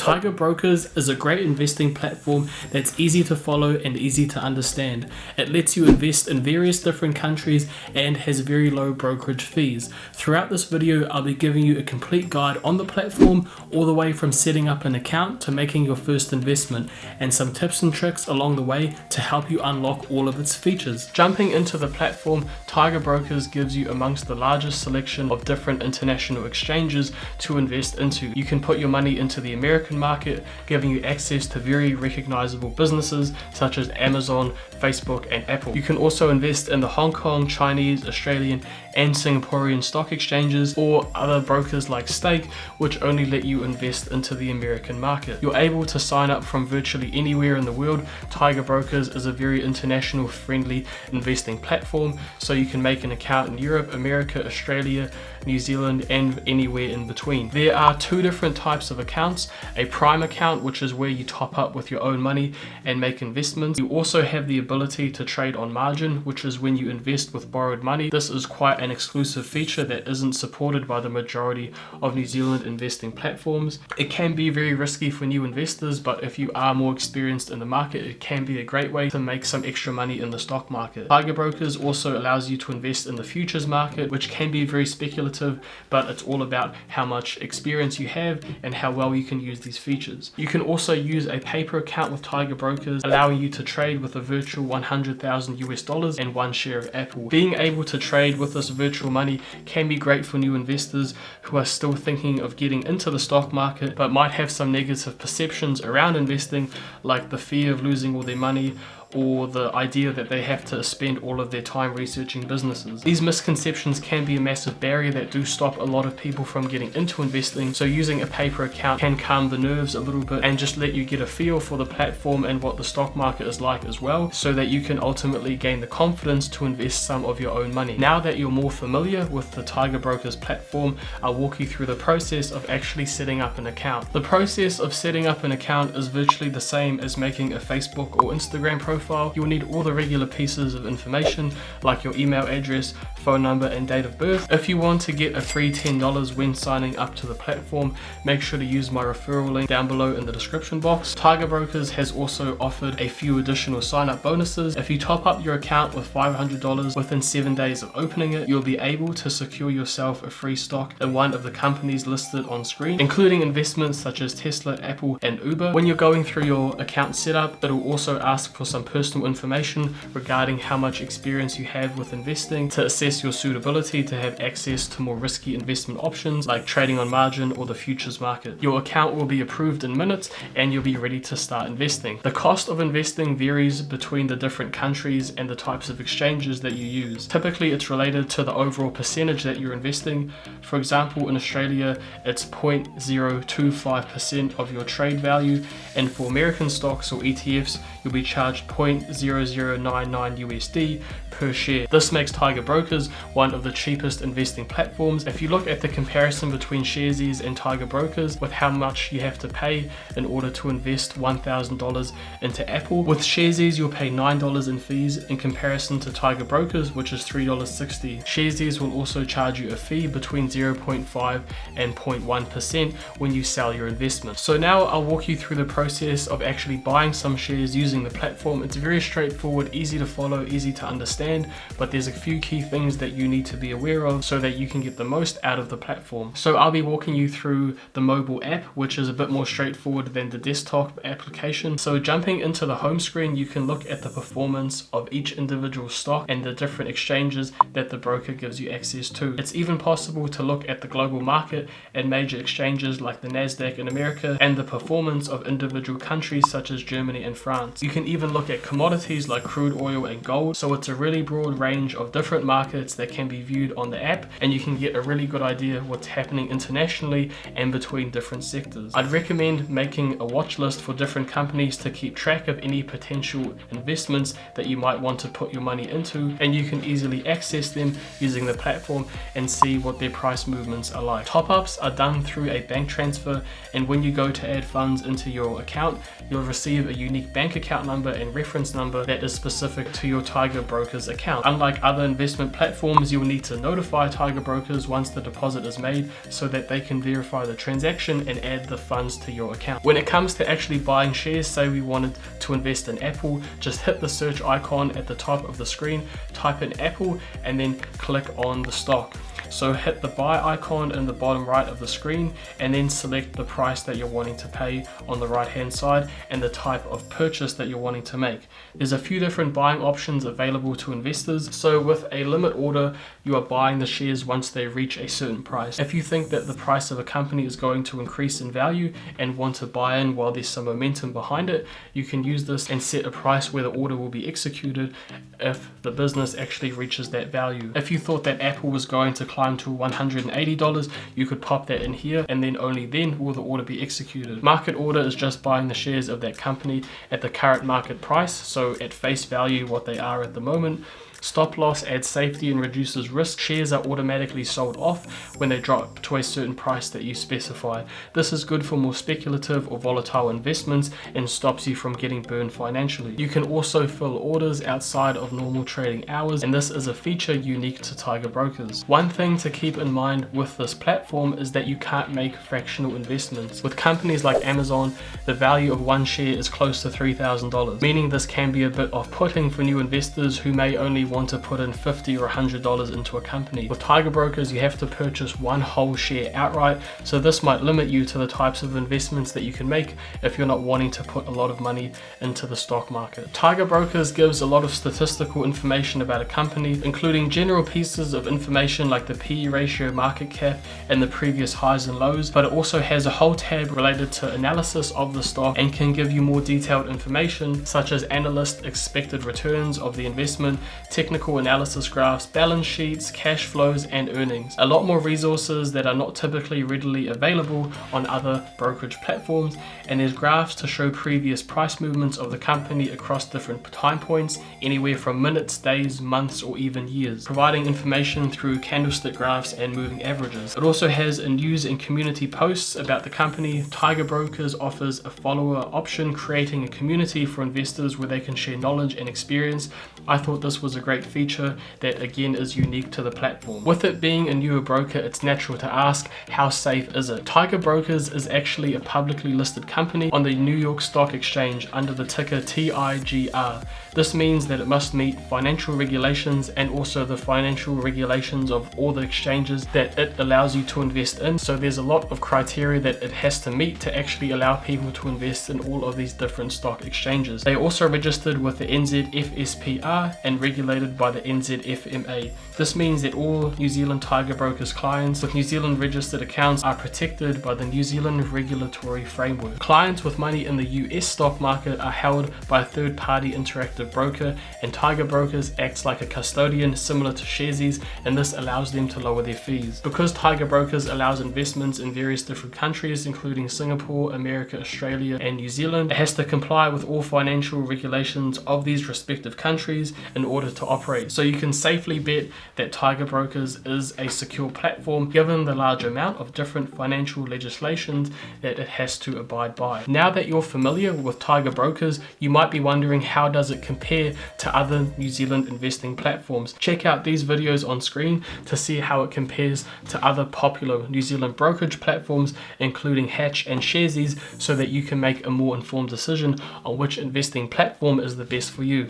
Tiger Brokers is a great investing platform that's easy to follow and easy to understand. It lets you invest in various different countries and has very low brokerage fees. Throughout this video, I'll be giving you a complete guide on the platform, all the way from setting up an account to making your first investment, and some tips and tricks along the way to help you unlock all of its features. Jumping into the platform, Tiger Brokers gives you amongst the largest selection of different international exchanges to invest into. You can put your money into the American market, giving you access to very recognizable businesses such as Amazon, Facebook, and Apple. You can also invest in the Hong Kong, Chinese, Australian, and Singaporean stock exchanges, or other brokers like Stake, which only let you invest into the American market. You're able to sign up from virtually anywhere in the world. Tiger Brokers is a very international friendly investing platform, so you can make an account in Europe, America, Australia, New Zealand, and anywhere in between. There are two different types of accounts: a prime account, which is where you top up with your own money and make investments. You also have the ability to trade on margin, which is when you invest with borrowed money. This is quite an exclusive feature that isn't supported by the majority of New Zealand investing platforms. It can be very risky for new investors, but if you are more experienced in the market, it can be a great way to make some extra money in the stock market. Tiger Brokers also allows you to invest in the futures market, which can be very speculative, but it's all about how much experience you have and how well you can use these features. You can also use a paper account with Tiger Brokers, allowing you to trade with a virtual 100,000 US dollars and one share of Apple. Being able to trade with this virtual money can be great for new investors who are still thinking of getting into the stock market but might have some negative perceptions around investing, like the fear of losing all their money or the idea that they have to spend all of their time researching businesses. These misconceptions can be a massive barrier that do stop a lot of people from getting into investing, so using a paper account can calm the nerves a little bit and just let you get a feel for the platform and what the stock market is like as well, so that you can ultimately gain the confidence to invest some of your own money. Now that you're more familiar with the Tiger Brokers platform, I'll walk you through the process of actually setting up an account. The process of setting up an account is virtually the same as making a Facebook or Instagram profile. You'll need all the regular pieces of information like your email address, phone number, and date of birth. If you want to get a free $10 when signing up to the platform, make sure to use my referral link down below in the description box. Tiger Brokers has also offered a few additional sign-up bonuses. If you top up your account with $500 within 7 days of opening it, you'll be able to secure yourself a free stock in one of the companies listed on screen, including investments such as Tesla, Apple, and Uber. When you're going through your account setup, it'll also ask for some personal information regarding how much experience you have with investing to assess your suitability to have access to more risky investment options like trading on margin or the futures market. Your account will be approved in minutes and you'll be ready to start investing. The cost of investing varies between the different countries and the types of exchanges that you use. Typically, it's related to the overall percentage that you're investing. For example, in Australia, it's 0.025% of your trade value, and for American stocks or ETFs, you'll be charged 0.0099 USD per share. This makes Tiger Brokers one of the cheapest investing platforms. If you look at the comparison between Sharesies and Tiger Brokers with how much you have to pay in order to invest $1,000 into Apple, with Sharesies you'll pay $9 in fees in comparison to Tiger Brokers, which is $3.60. Sharesies will also charge you a fee between 0.5 and 0.1% when you sell your investment. So now I'll walk you through the process of actually buying some shares using the platform. It's very straightforward, easy to follow, easy to understand, but there's a few key things that you need to be aware of so that you can get the most out of the platform. So I'll be walking you through the mobile app, which is a bit more straightforward than the desktop application. So jumping into the home screen, you can look at the performance of each individual stock and the different exchanges that the broker gives you access to. It's even possible to look at the global market and major exchanges like the Nasdaq in America and the performance of individual countries such as Germany and France. You can even look at commodities like crude oil and gold. So it's a really broad range of different markets that can be viewed on the app, and you can get a really good idea of what's happening internationally and between different sectors. I'd recommend making a watch list for different companies to keep track of any potential investments that you might want to put your money into, and you can easily access them using the platform and see what their price movements are like. Top-ups are done through a bank transfer, and when you go to add funds into your account, you'll receive a unique bank account account number and reference number that is specific to your Tiger Brokers account. Unlike other investment platforms, you will need to notify Tiger Brokers once the deposit is made so that they can verify the transaction and add the funds to your account. When it comes to actually buying shares, say we wanted to invest in Apple, just hit the search icon at the top of the screen, type in Apple, and then click on the stock. So hit the buy icon in the bottom right of the screen and then select the price that you're wanting to pay on the right hand side and the type of purchase that you're wanting to make. There's a few different buying options available to investors. So with a limit order, you are buying the shares once they reach a certain price. If you think that the price of a company is going to increase in value and want to buy in while there's some momentum behind it, you can use this and set a price where the order will be executed if the business actually reaches that value. If you thought that Apple was going to climb to $180, you could pop that in here and then only then will the order be executed. Market order is just buying the shares of that company at the current market price, so at face value what they are at the moment. Stop loss adds safety and reduces risk. Shares are automatically sold off when they drop to a certain price that you specify. This is good for more speculative or volatile investments and stops you from getting burned financially. You can also fill orders outside of normal trading hours, and this is a feature unique to Tiger Brokers. One thing to keep in mind with this platform is that you can't make fractional investments. With companies like Amazon, the value of one share is close to $3,000, meaning this can be a bit off-putting for new investors who may only want to put in $50 or $100 into a company. With Tiger Brokers, you have to purchase one whole share outright, so this might limit you to the types of investments that you can make if you're not wanting to put a lot of money into the stock market. Tiger Brokers gives a lot of statistical information about a company, including general pieces of information like the PE ratio, market cap, and the previous highs and lows, but it also has a whole tab related to analysis of the stock and can give you more detailed information such as analyst expected returns of the investment, technical analysis graphs, balance sheets, cash flows, and earnings. A lot more resources that are not typically readily available on other brokerage platforms, and there's graphs to show previous price movements of the company across different time points, anywhere from minutes, days, months, or even years, providing information through candlestick graphs and moving averages. It also has a news and community posts about the company. Tiger Brokers offers a follower option, creating a community for investors where they can share knowledge and experience. I thought this was a great feature that again is unique to the platform. With it being a newer broker, it's natural to ask, how safe is it? Tiger Brokers is actually a publicly listed company on the New York Stock Exchange under the ticker TIGR. This means that it must meet financial regulations and also the financial regulations of all the exchanges that it allows you to invest in. So there's a lot of criteria that it has to meet to actually allow people to invest in all of these different stock exchanges. They are also registered with the NZFSPR and regulated by the NZFMA. This means that all New Zealand Tiger Brokers clients with New Zealand registered accounts are protected by the New Zealand regulatory framework. Clients with money in the US stock market are held by a third-party interactive broker, and Tiger Brokers acts like a custodian similar to Sharesies, and this allows them to lower their fees. Because Tiger Brokers allows investments in various different countries including Singapore, America, Australia, and New Zealand, it has to comply with all financial regulations of these respective countries in order to operate. So you can safely bet that Tiger Brokers is a secure platform given the large amount of different financial legislations that it has to abide by. Now that you're familiar with Tiger Brokers, you might be wondering, how does it compare to other New Zealand investing platforms? Check out these videos on screen to see how it compares to other popular New Zealand brokerage platforms including Hatch and Sharesies, so that you can make a more informed decision on which investing platform is the best for you.